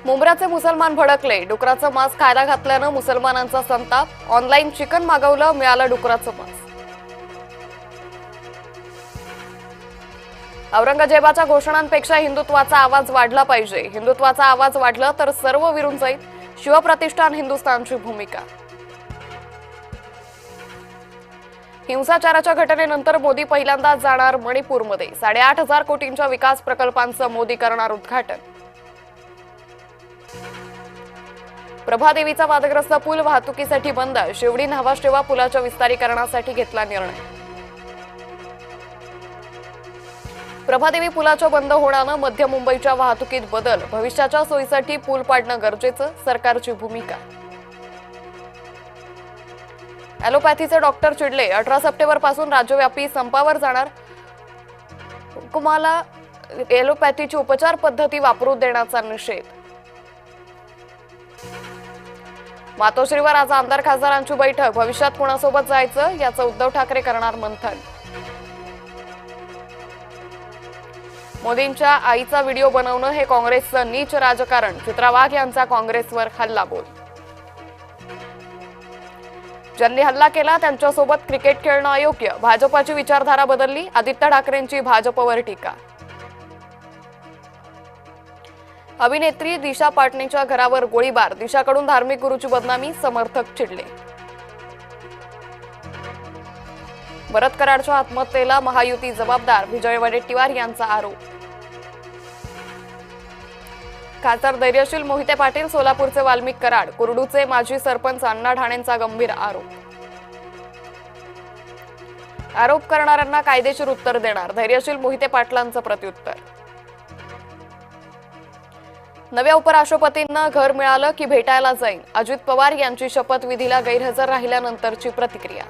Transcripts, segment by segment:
मुंब्राचे मुसलमान भडकले, डुकराचं मांस खायला घातल्यानं मुसलमानांचा संताप। ऑनलाईन चिकन मागवलं, मिळालं डुकराचं मांस। औरंगजेबाच्या घोषणांपेक्षा हिंदुत्वाचा आवाज वाढला पाहिजे। हिंदुत्वाचा आवाज वाढला तर सर्व विरून जाईल, शिवप्रतिष्ठान हिंदुस्थानची भूमिका। हिंसाचाराच्या घटनेनंतर मोदी पहिल्यांदाच जाणार मणिपूरमध्ये। 8,500 कोटींच्या विकास प्रकल्पांचं मोदी करणार उद्घाटन। प्रभादेवीचा वादग्रस्त पूल वाहतुकीसाठी बंद, शिवडी न्हावाशेवा पुलाच्या विस्तारीकरणासाठी घेतला निर्णय। प्रभादेवी पुलाच्या बंद होण्यानं मध्य मुंबईच्या वाहतुकीत बदल, भविष्याच्या सोयीसाठी पूल पाडणं गरजेचं, सरकारची भूमिका। ॲलोपॅथीचे डॉक्टर चिडले, 18 सप्टेंबर पासून राज्यव्यापी संपावर जाणार। हुकुमाला ॲलोपॅथीची उपचार पद्धती वापरू देण्याचा निषेध। मातोश्रीवर आज आमदार खासदारांची बैठक, भविष्यात कोणासोबत जायचं याचं उद्धव ठाकरे करणार मंथन। मोदींच्या आईचा व्हिडिओ बनवणं हे काँग्रेसचं नीच राजकारण, चित्रा वाघ यांचा काँग्रेसवर हल्लाबोल। ज्यांनी हल्ला केला त्यांच्यासोबत क्रिकेट खेळणं अयोग्य, भाजपची विचारधारा बदलली, आदित्य ठाकरेंची भाजपवर टीका। अभिनेत्री दिशा पाटणेच्या घरावर गोळीबार, दिशाकडून धार्मिक गुरूची बदनामी, समर्थक चिडले। भरत कराडच्या आत्महत्येला महायुती जबाबदार, विजय वडेट्टीवार यांचा आरोप। खासदार धैर्यशील मोहिते पाटील, सोलापूरचे वाल्मिक कराड, कुर्डूचे माजी सरपंच अण्णा ढाणेंचा गंभीर आरोप। आरोप करणाऱ्यांना कायदेशीर उत्तर देणार, धैर्यशील मोहिते पाटलांचं प्रत्युत्तर। नव्या उपराष्ट्रपतींना घर मिळालं की भेटायला जाईन, अजित पवार यांची शपथविधीला गैरहजर राहिल्यानंतरची प्रतिक्रिया।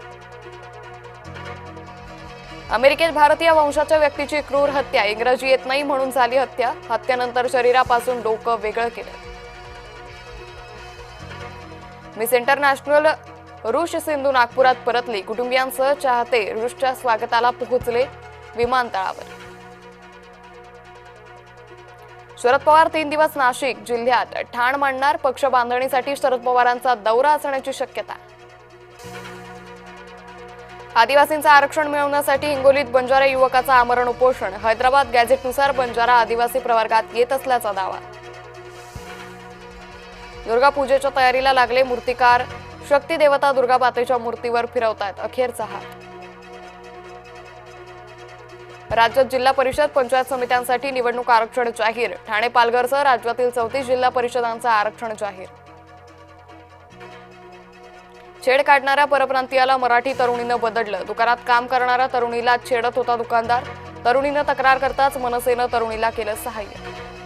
अमेरिकेत भारतीय वंशाच्या व्यक्तीची क्रूर हत्या, इंग्रजी येत नाही म्हणून झाली हत्या, हत्येनंतर शरीरापासून डोकं वेगळं केलं। मिस इंटरनॅशनल ऋष सिंधू नागपुरात परतली, कुटुंबियांसह चाहते ऋषच्या स्वागताला पोहोचले विमानतळावर। शरद पवार 3 दिवस नाशिक जिल्ह्यात ठाण मांडणार, पक्ष बांधणीसाठी शरद पवारांचा दौरा असण्याची शक्यता। आदिवासींचं आरक्षण मिळवण्यासाठी हिंगोलीत बंजारा युवकाचा आमरण उपोषण, हैदराबाद गॅझेटनुसार बंजारा आदिवासी प्रवर्गात येत असल्याचा दावा। दुर्गा पूजेच्या तयारीला लागले मूर्तिकार, शक्ती देवता दुर्गा मातेच्या मूर्तीवर फिरवतायत अखेरचा हात। राज्यात जिल्हा परिषद पंचायत समित्यांसाठी निवडणूक आरक्षण जाहीर, ठाणे पालघरसह राज्यातील 34 जिल्हा परिषदांचं आरक्षण जाहीर। छेड काढणाऱ्या परप्रांतीयाला मराठी तरुणीनं बदडलं, दुकानात काम करणाऱ्या तरुणीला छेडत होता दुकानदार, तरुणीनं तक्रार करताच मनसेनं तरुणीला केलं सहाय्य।